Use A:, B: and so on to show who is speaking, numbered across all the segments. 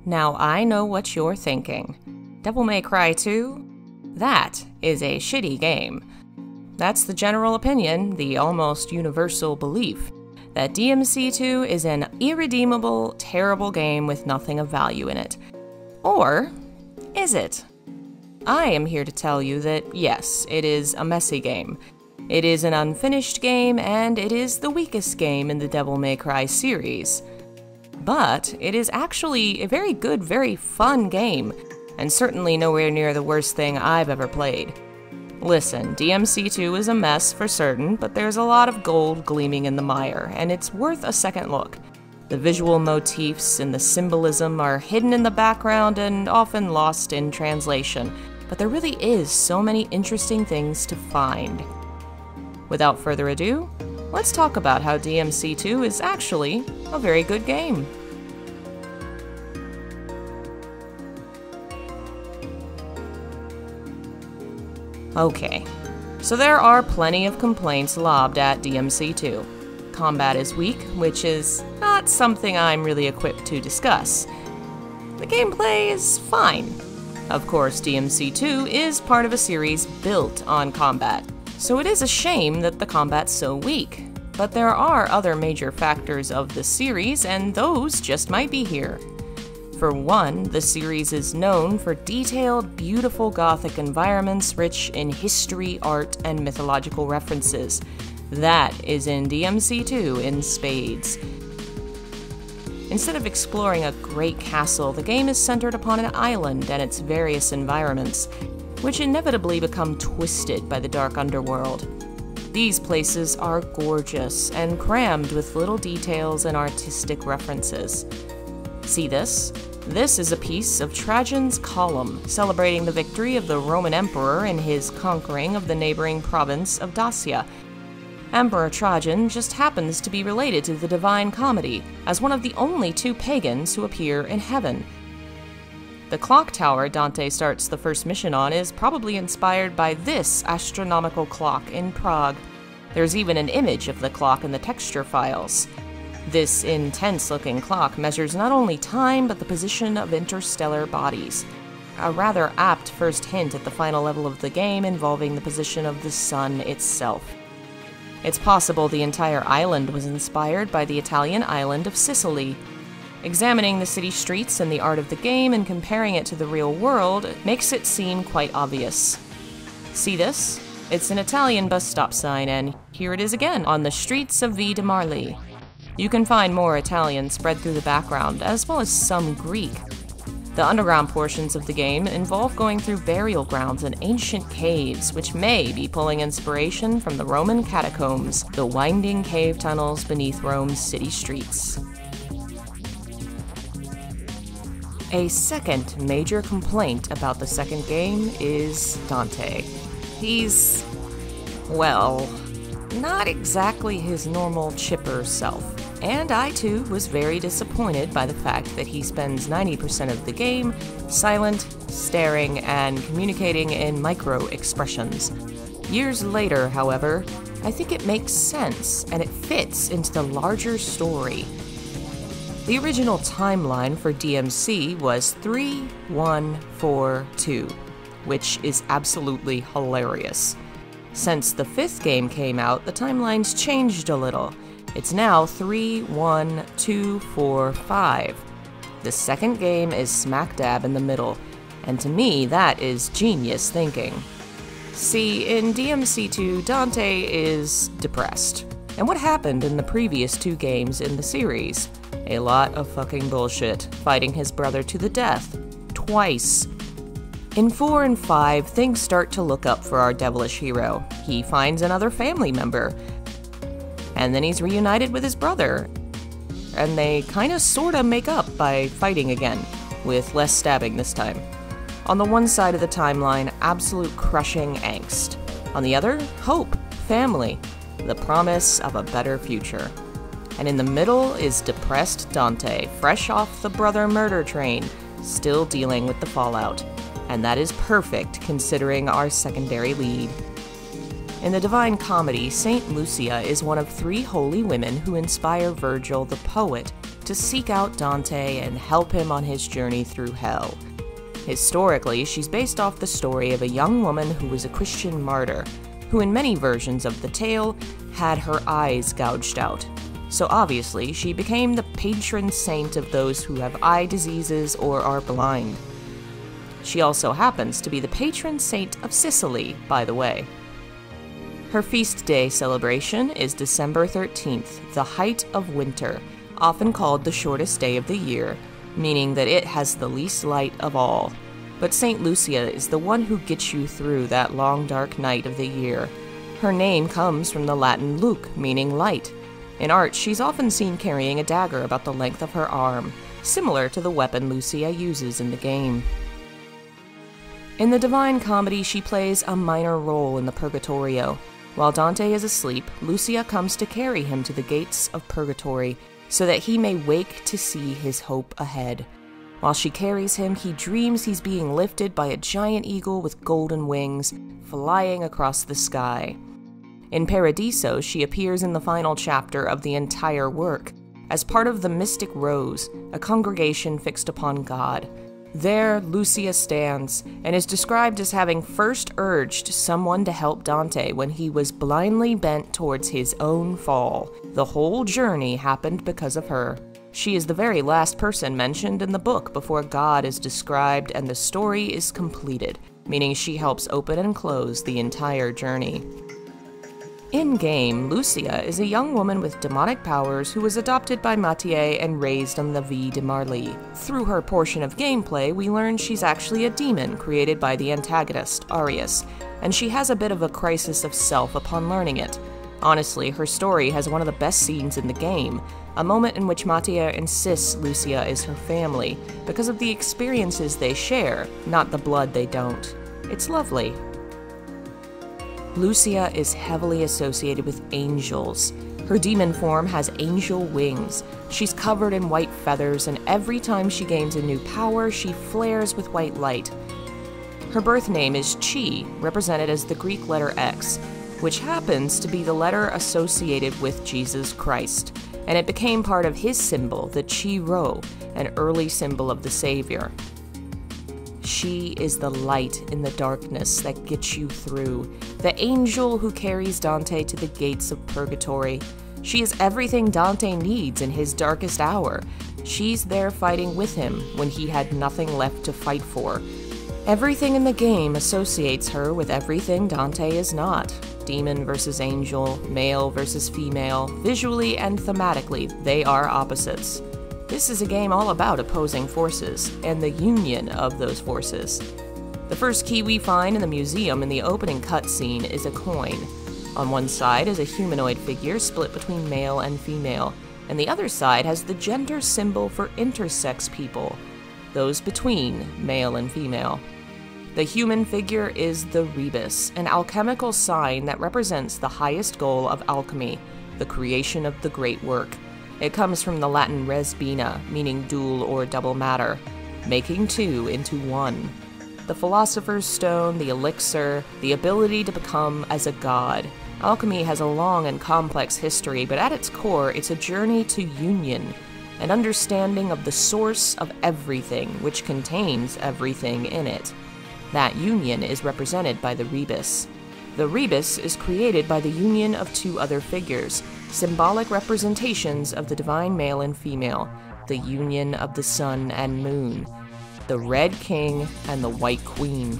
A: Now I know what you're thinking. Devil May Cry 2? That is a shitty game. That's the general opinion, the almost universal belief, that DMC2 is an irredeemable, terrible game with nothing of value in it. Or is it? I am here to tell you that yes, it is a messy game. It is an unfinished game, and it is the weakest game in the Devil May Cry series. But it is actually a very good, very fun game, and certainly nowhere near the worst thing I've ever played. Listen, DMC2 is a mess for certain, but there's a lot of gold gleaming in the mire, and it's worth a second look. The visual motifs and the symbolism are hidden in the background and often lost in translation, but there really is so many interesting things to find. Without further ado, let's talk about how DMC2 is actually a very good game. Okay, so there are plenty of complaints lobbed at DMC2. Combat is weak, which is not something I'm really equipped to discuss. The gameplay is fine. Of course, DMC2 is part of a series built on combat, so it is a shame that the combat's so weak. But there are other major factors of the series, and those just might be here. For one, the series is known for detailed, beautiful Gothic environments rich in history, art, and mythological references. That is in DMC2 in spades. Instead of exploring a great castle, the game is centered upon an island and its various environments, which inevitably become twisted by the dark underworld. These places are gorgeous and crammed with little details and artistic references. See this? This is a piece of Trajan's column, celebrating the victory of the Roman Emperor in his conquering of the neighboring province of Dacia. Emperor Trajan just happens to be related to the Divine Comedy, as one of the only two pagans who appear in heaven. The clock tower Dante starts the first mission on is probably inspired by this astronomical clock in Prague. There's even an image of the clock in the texture files. This intense-looking clock measures not only time, but the position of interstellar bodies. A rather apt first hint at the final level of the game involving the position of the sun itself. It's possible the entire island was inspired by the Italian island of Sicily. Examining the city streets and the art of the game and comparing it to the real world makes it seem quite obvious. See this? It's an Italian bus stop sign, and here it is again on the streets of Via de Marly. You can find more Italian spread through the background, as well as some Greek. The underground portions of the game involve going through burial grounds and ancient caves, which may be pulling inspiration from the Roman catacombs, the winding cave tunnels beneath Rome's city streets. A second major complaint about the second game is Dante. He's, well, not exactly his normal chipper self. And I too was very disappointed by the fact that he spends 90% of the game silent, staring, and communicating in micro-expressions. Years later, however, I think it makes sense, and it fits into the larger story. The original timeline for DMC was 3-1-4-2, which is absolutely hilarious. Since the fifth game came out, the timelines changed a little. It's now 3-1-2-4-5. The second game is smack dab in the middle, and to me that is genius thinking. See, in DMC2, Dante is depressed. And what happened in the previous two games in the series? A lot of fucking bullshit, fighting his brother to the death. Twice. In 4 and 5, things start to look up for our devilish hero. He finds another family member. And then he's reunited with his brother. And they kinda sorta make up by fighting again, with less stabbing this time. On the one side of the timeline, absolute crushing angst. On the other, hope, family, the promise of a better future. And in the middle is depressed Dante, fresh off the brother murder train, still dealing with the fallout. And that is perfect considering our secondary lead. In the Divine Comedy, Saint Lucia is one of 3 holy women who inspire Virgil the poet. to seek out Dante and help him on his journey through hell. Historically, she's based off the story of a young woman who was a Christian martyr, who in many versions of the tale had her eyes gouged out. So obviously, she became the patron saint of those who have eye diseases or are blind. She also happens to be the patron saint of Sicily, by the way. Her feast day celebration is December 13th, the height of winter, often called the shortest day of the year, meaning that it has the least light of all. But Saint Lucia is the one who gets you through that long dark night of the year. Her name comes from the Latin luc, meaning light. In art, she's often seen carrying a dagger about the length of her arm, similar to the weapon Lucia uses in the game. In the Divine Comedy, she plays a minor role in the Purgatorio. While Dante is asleep, Lucia comes to carry him to the gates of Purgatory so that he may wake to see his hope ahead. While she carries him, he dreams he's being lifted by a giant eagle with golden wings, flying across the sky. In Paradiso, she appears in the final chapter of the entire work, as part of the Mystic Rose, a congregation fixed upon God. There, Lucia stands, and is described as having first urged someone to help Dante when he was blindly bent towards his own fall. The whole journey happened because of her. She is the very last person mentioned in the book before God is described and the story is completed, meaning she helps open and close the entire journey. In-game, Lucia is a young woman with demonic powers who was adopted by Mathieu and raised on the Vie de Marly. Through her portion of gameplay, we learn she's actually a demon created by the antagonist, Arius, and she has a bit of a crisis of self upon learning it. Honestly, her story has one of the best scenes in the game, a moment in which Mathieu insists Lucia is her family, because of the experiences they share, not the blood they don't. It's lovely. Lucia is heavily associated with angels. Her demon form has angel wings. She's covered in white feathers, and every time she gains a new power, she flares with white light. Her birth name is Chi, represented as the Greek letter X, which happens to be the letter associated with Jesus Christ, and it became part of his symbol, the Chi Rho, an early symbol of the Savior. She is the light in the darkness that gets you through, the angel who carries Dante to the gates of Purgatory. She is everything Dante needs in his darkest hour. She's there fighting with him when he had nothing left to fight for. Everything in the game associates her with everything Dante is not. Demon versus angel, male versus female, visually and thematically, they are opposites. This is a game all about opposing forces, and the union of those forces. The first key we find in the museum in the opening cutscene is a coin. On one side is a humanoid figure split between male and female, and the other side has the gender symbol for intersex people, those between male and female. The human figure is the rebus, an alchemical sign that represents the highest goal of alchemy, the creation of the great work. It comes from the Latin res bina, meaning dual or double matter, making two into one. The philosopher's stone, the elixir, the ability to become as a god. Alchemy has a long and complex history, but at its core, it's a journey to union, an understanding of the source of everything, which contains everything in it. That union is represented by the rebus. The rebus is created by the union of two other figures, symbolic representations of the divine male and female, the union of the sun and moon, the Red King and the White Queen.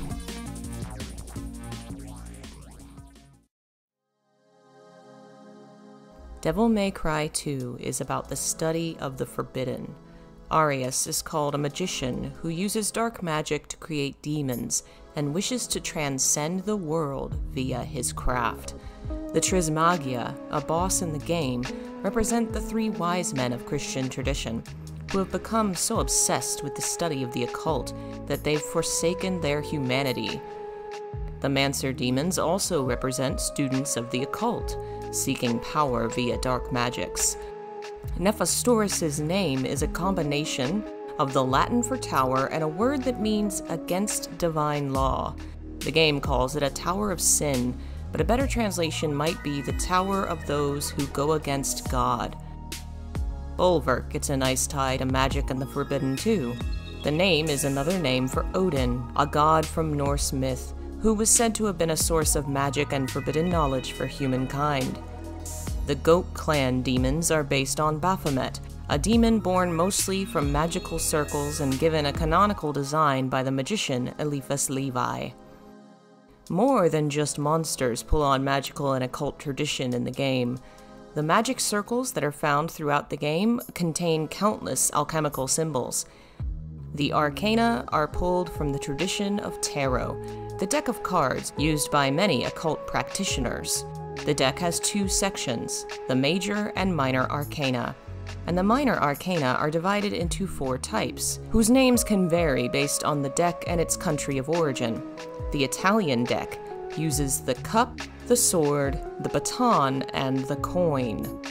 A: Devil May Cry 2 is about the study of the forbidden. Arius is called a magician who uses dark magic to create demons and wishes to transcend the world via his craft. The Trismagia, a boss in the game, represent the three wise men of Christian tradition, who have become so obsessed with the study of the occult that they've forsaken their humanity. The Mancer demons also represent students of the occult, seeking power via dark magics. Nephostoris's name is a combination of the Latin for tower and a word that means against divine law. The game calls it a tower of sin, but a better translation might be the tower of those who go against God. Bulwark gets a nice tie to magic and the forbidden too. The name is another name for Odin, a god from Norse myth, who was said to have been a source of magic and forbidden knowledge for humankind. The Goat clan demons are based on Baphomet, a demon born mostly from magical circles and given a canonical design by the magician Eliphas Levi. More than just monsters pull on magical and occult tradition in the game. The magic circles that are found throughout the game contain countless alchemical symbols. The arcana are pulled from the tradition of tarot, the deck of cards used by many occult practitioners. The deck has two sections, the major and minor arcana, and the minor arcana are divided into 4 types, whose names can vary based on the deck and its country of origin. The Italian deck uses the cup, the sword, the baton, and the coin.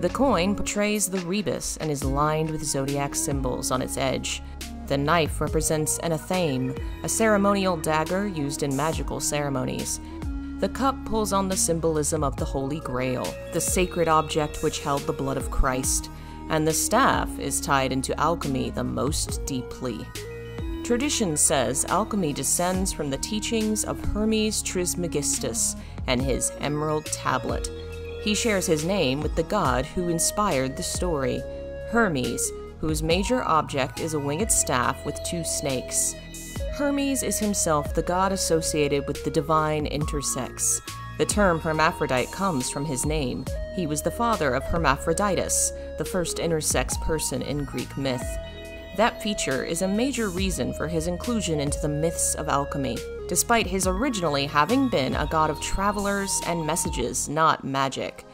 A: The coin portrays the rebus and is lined with zodiac symbols on its edge. The knife represents an athame, a ceremonial dagger used in magical ceremonies. The cup pulls on the symbolism of the Holy Grail, the sacred object which held the blood of Christ, and the staff is tied into alchemy the most deeply. Tradition says alchemy descends from the teachings of Hermes Trismegistus and his Emerald Tablet. He shares his name with the god who inspired the story, Hermes, whose major object is a winged staff with 2 snakes. Hermes is himself the god associated with the divine intersex. The term hermaphrodite comes from his name. He was the father of Hermaphroditus, the first intersex person in Greek myth. That feature is a major reason for his inclusion into the myths of alchemy, despite his originally having been a god of travelers and messages, not magic.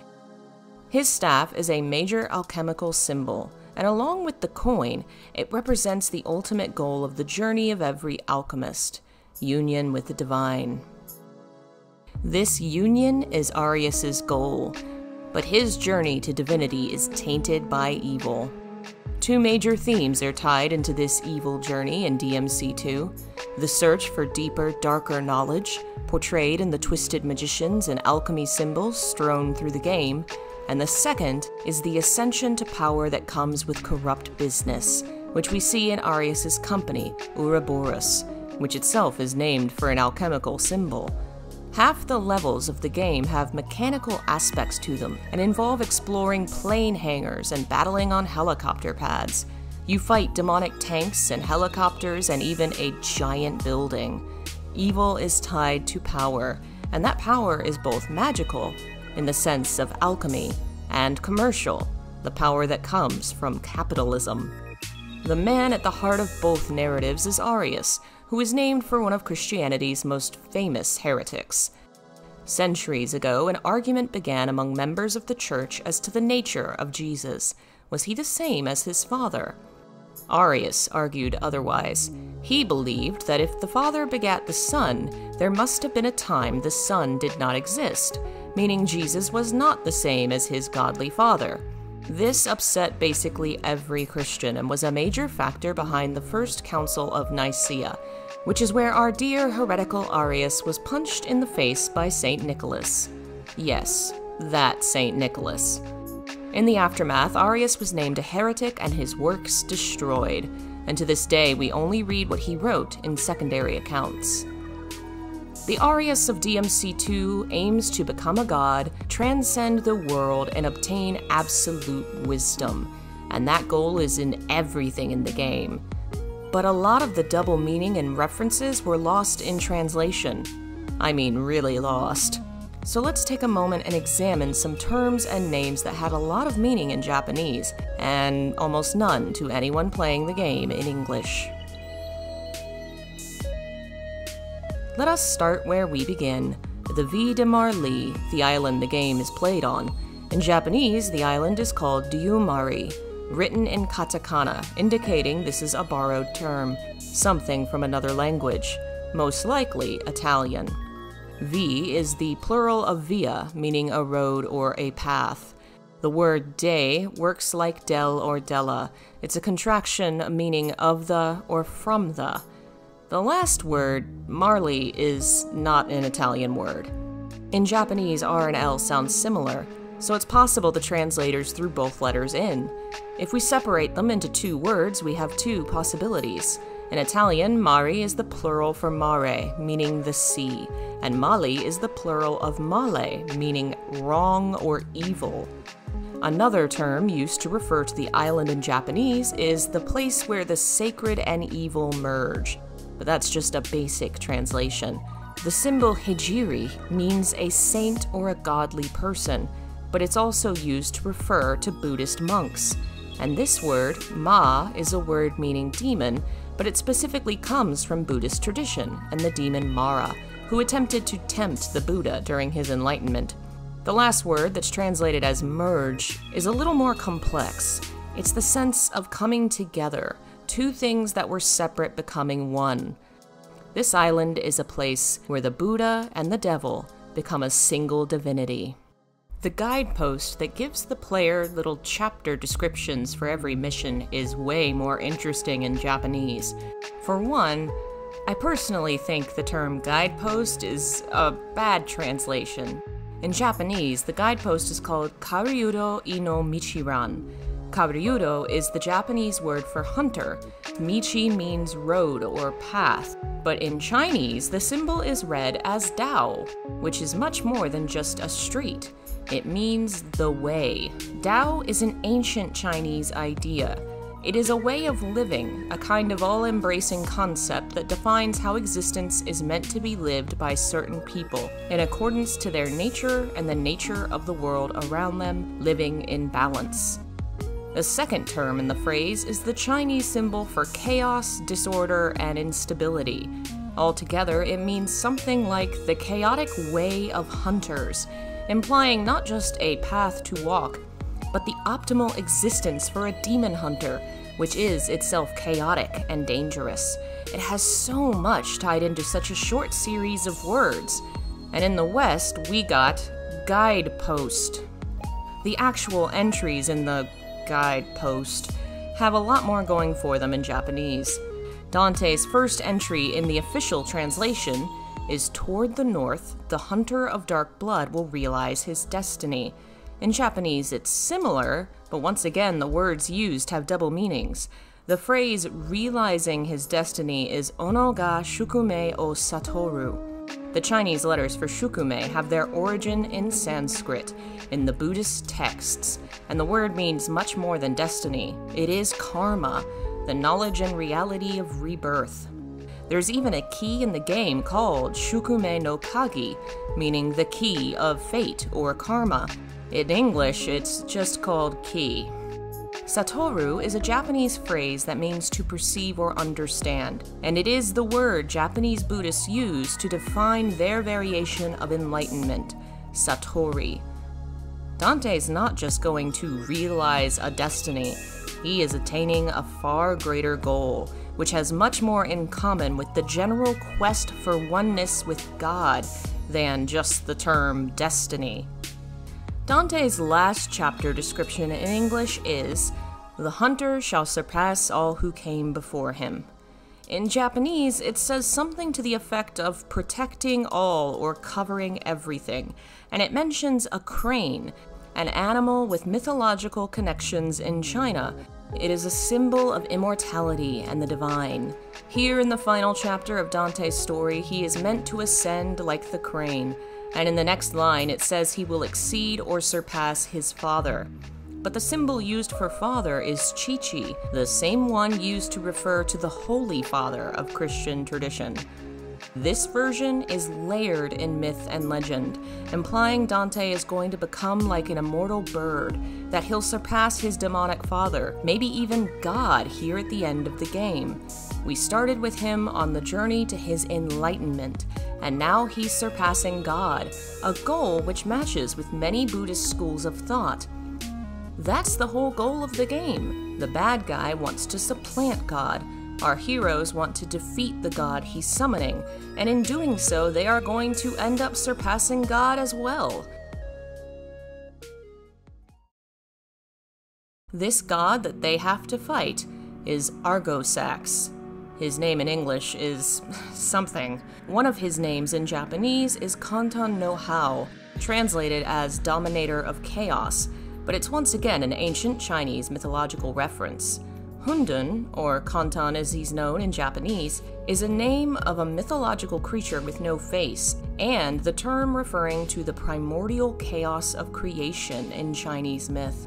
A: His staff is a major alchemical symbol, and along with the coin, it represents the ultimate goal of the journey of every alchemist, union with the divine. This union is Arius's goal, but his journey to divinity is tainted by evil. 2 major themes are tied into this evil journey in DMC2, the search for deeper, darker knowledge, portrayed in the twisted magicians and alchemy symbols strewn through the game, and the second is the ascension to power that comes with corrupt business, which we see in Arius's company, Ouroboros, which itself is named for an alchemical symbol. Half the levels of the game have mechanical aspects to them and involve exploring plane hangars and battling on helicopter pads. You fight demonic tanks and helicopters and even a giant building. Evil is tied to power, and that power is both magical, in the sense of alchemy, and commercial, the power that comes from capitalism. The man at the heart of both narratives is Arius, who is named for one of Christianity's most famous heretics. Centuries ago, an argument began among members of the church as to the nature of Jesus. Was he the same as his father? Arius argued otherwise. He believed that if the Father begat the Son, there must have been a time the Son did not exist, meaning Jesus was not the same as his godly Father. This upset basically every Christian and was a major factor behind the First Council of Nicaea, which is where our dear heretical Arius was punched in the face by St. Nicholas. Yes, that St. Nicholas. In the aftermath, Arius was named a heretic and his works destroyed, and to this day we only read what he wrote in secondary accounts. The Arius of DMC2 aims to become a god, transcend the world, and obtain absolute wisdom, and that goal is in everything in the game. But a lot of the double meaning and references were lost in translation. I mean, really lost. So let's take a moment and examine some terms and names that had a lot of meaning in Japanese, and almost none to anyone playing the game in English. Let us start where we begin. The Vie de Marly, the island the game is played on. In Japanese, the island is called Ryumari, written in katakana, indicating this is a borrowed term, something from another language, most likely Italian. Vi is the plural of via, meaning a road or a path. The word de works like del or della. It's a contraction meaning of the or from the. The last word, Marly, is not an Italian word. In Japanese, R and L sound similar, so it's possible the translators threw both letters in. If we separate them into two words, we have two possibilities. In Italian, mare is the plural for mare, meaning the sea, and mali is the plural of male, meaning wrong or evil. Another term used to refer to the island in Japanese is the place where the sacred and evil merge, but that's just a basic translation. The symbol hijiri means a saint or a godly person, but it's also used to refer to Buddhist monks. And this word, ma, is a word meaning demon, but it specifically comes from Buddhist tradition and the demon Mara, who attempted to tempt the Buddha during his enlightenment. The last word, that's translated as merge, is a little more complex. It's the sense of coming together, two things that were separate becoming one. This island is a place where the Buddha and the devil become a single divinity. The guidepost that gives the player little chapter descriptions for every mission is way more interesting in Japanese. For one, I personally think the term guidepost is a bad translation. In Japanese, the guidepost is called Karyudo ino Michiran. Karyudo is the Japanese word for hunter. Michi means road or path. But in Chinese, the symbol is read as Dao, which is much more than just a street. It means the way. Dao is an ancient Chinese idea. It is a way of living, a kind of all-embracing concept that defines how existence is meant to be lived by certain people, in accordance to their nature and the nature of the world around them, living in balance. The second term in the phrase is the Chinese symbol for chaos, disorder, and instability. Altogether, it means something like the chaotic way of hunters, implying not just a path to walk, but the optimal existence for a demon hunter, which is itself chaotic and dangerous. It has so much tied into such a short series of words. And in the West, we got guidepost. The actual entries in the guidepost have a lot more going for them in Japanese. Dante's first entry in the official translation is toward the north, the hunter of dark blood will realize his destiny. In Japanese, it's similar, but once again, the words used have double meanings. The phrase realizing his destiny is ono ga shukume o satoru. The Chinese letters for shukume have their origin in Sanskrit, in the Buddhist texts, and the word means much more than destiny. It is karma, the knowledge and reality of rebirth. There's even a key in the game called Shukume no Kagi, meaning the key of fate or karma. In English, it's just called key. Satoru is a Japanese phrase that means to perceive or understand, and it is the word Japanese Buddhists use to define their variation of enlightenment, satori. Dante's not just going to realize a destiny, he is attaining a far greater goal, which has much more in common with the general quest for oneness with God than just the term destiny. Dante's last chapter description in English is, "The hunter shall surpass all who came before him." In Japanese, it says something to the effect of protecting all or covering everything, and it mentions a crane, an animal with mythological connections in China. It is a symbol of immortality and the divine. Here in the final chapter of Dante's story, he is meant to ascend like the crane, and in the next line it says he will exceed or surpass his father. But the symbol used for father is Chi-Chi, the same one used to refer to the Holy Father of Christian tradition. This version is layered in myth and legend, implying Dante is going to become like an immortal bird, that he'll surpass his demonic father, maybe even God here at the end of the game. We started with him on the journey to his enlightenment, and now he's surpassing God, a goal which matches with many Buddhist schools of thought. That's the whole goal of the game. The bad guy wants to supplant God. Our heroes want to defeat the god he's summoning, and in doing so, they are going to end up surpassing God as well. This god that they have to fight is Argosax. His name in English is something. One of his names in Japanese is Kanton no Hao, translated as Dominator of Chaos, but it's once again an ancient Chinese mythological reference. Hundun, or Kantan as he's known in Japanese, is a name of a mythological creature with no face, and the term referring to the primordial chaos of creation in Chinese myth.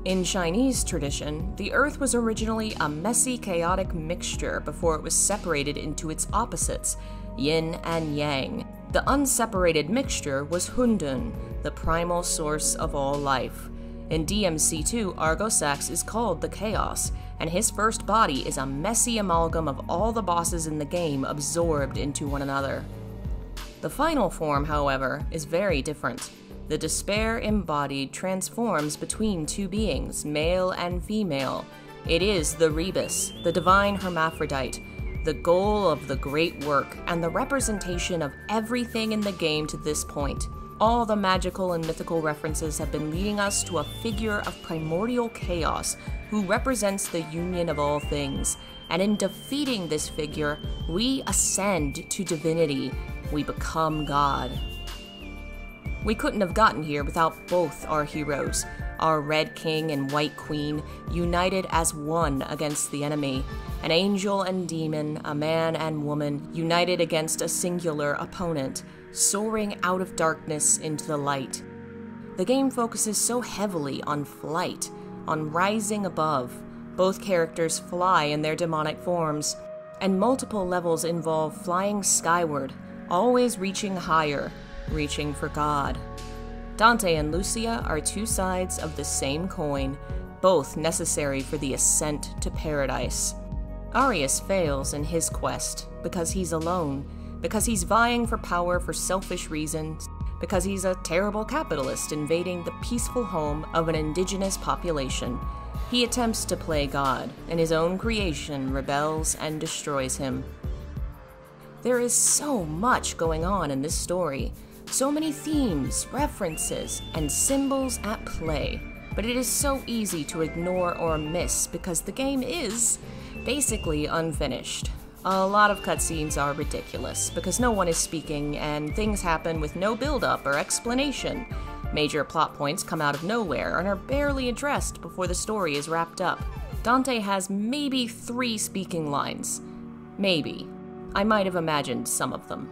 A: In Chinese tradition, the earth was originally a messy, chaotic mixture before it was separated into its opposites, yin and yang. The unseparated mixture was Hundun, the primal source of all life. In DMC2, Argosax is called the Chaos, and his first body is a messy amalgam of all the bosses in the game absorbed into one another. The final form, however, is very different. The despair embodied transforms between two beings, male and female. It is the Rebus, the divine hermaphrodite, the goal of the great work, and the representation of everything in the game to this point. All the magical and mythical references have been leading us to a figure of primordial chaos who represents the union of all things, and in defeating this figure, we ascend to divinity. We become God. We couldn't have gotten here without both our heroes, our Red King and White Queen, united as one against the enemy, an angel and demon, a man and woman, united against a singular opponent, soaring out of darkness into the light. The game focuses so heavily on flight, on rising above. Both characters fly in their demonic forms, and multiple levels involve flying skyward, always reaching higher, reaching for God. Dante and Lucia are two sides of the same coin, both necessary for the ascent to paradise. Arius fails in his quest because he's alone, because he's vying for power for selfish reasons, because he's a terrible capitalist invading the peaceful home of an indigenous population. He attempts to play God, and his own creation rebels and destroys him. There is so much going on in this story, so many themes, references, and symbols at play, but it is so easy to ignore or miss because the game is basically unfinished. A lot of cutscenes are ridiculous because no one is speaking and things happen with no build-up or explanation. Major plot points come out of nowhere and are barely addressed before the story is wrapped up. Dante has maybe 3 speaking lines. Maybe. I might have imagined some of them.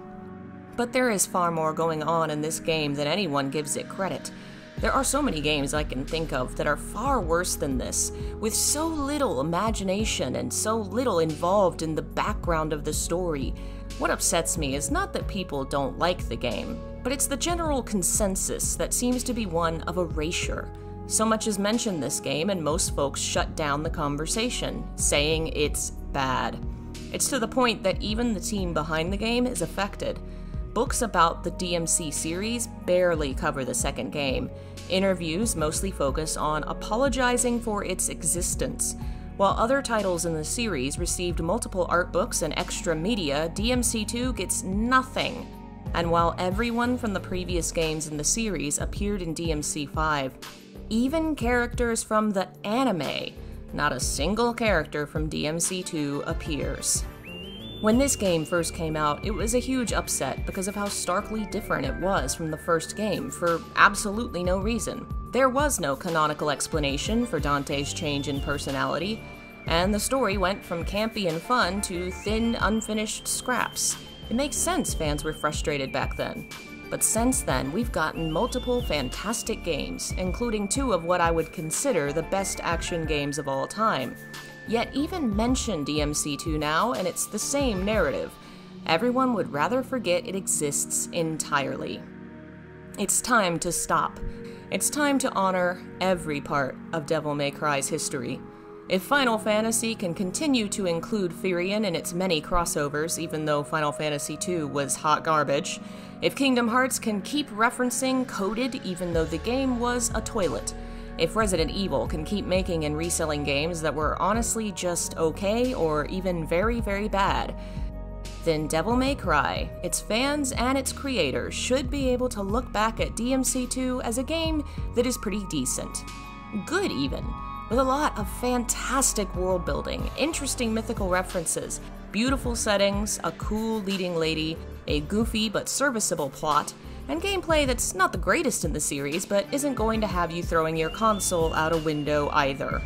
A: But there is far more going on in this game than anyone gives it credit. There are so many games I can think of that are far worse than this, with so little imagination and so little involved in the background of the story. What upsets me is not that people don't like the game, but it's the general consensus that seems to be one of erasure. So much is mentioned this game and most folks shut down the conversation, saying it's bad. It's to the point that even the team behind the game is affected. Books about the DMC series barely cover the second game. Interviews mostly focus on apologizing for its existence. While other titles in the series received multiple art books and extra media, DMC2 gets nothing. And while everyone from the previous games in the series appeared in DMC5, even characters from the anime, not a single character from DMC2 appears. When this game first came out, it was a huge upset because of how starkly different it was from the first game for absolutely no reason. There was no canonical explanation for Dante's change in personality, and the story went from campy and fun to thin, unfinished scraps. It makes sense fans were frustrated back then. But since then, we've gotten multiple fantastic games, including 2 of what I would consider the best action games of all time. Yet even mention DMC2 now, and it's the same narrative. Everyone would rather forget it exists entirely. It's time to stop. It's time to honor every part of Devil May Cry's history. If Final Fantasy can continue to include Firion in its many crossovers, even though Final Fantasy II was hot garbage, if Kingdom Hearts can keep referencing Coded even though the game was a toilet, if Resident Evil can keep making and reselling games that were honestly just okay or even very, very bad, then Devil May Cry, its fans and its creators should be able to look back at DMC2 as a game that is pretty decent. Good even, with a lot of fantastic world building, interesting mythical references, beautiful settings, a cool leading lady, a goofy but serviceable plot, and gameplay that's not the greatest in the series, but isn't going to have you throwing your console out a window either.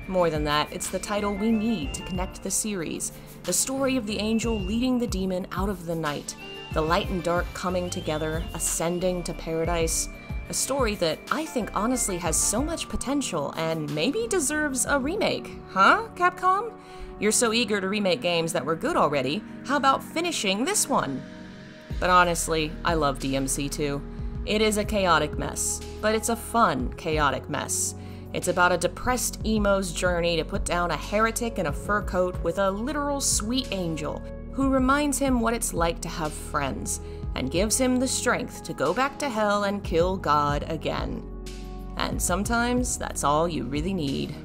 A: More than that, it's the title we need to connect the series, the story of the angel leading the demon out of the night, the light and dark coming together, ascending to paradise, a story that I think honestly has so much potential and maybe deserves a remake. Huh, Capcom? You're so eager to remake games that were good already, how about finishing this one? But honestly, I love DMC2. It is a chaotic mess, but it's a fun, chaotic mess. It's about a depressed emo's journey to put down a heretic in a fur coat with a literal sweet angel who reminds him what it's like to have friends and gives him the strength to go back to hell and kill God again. And sometimes that's all you really need.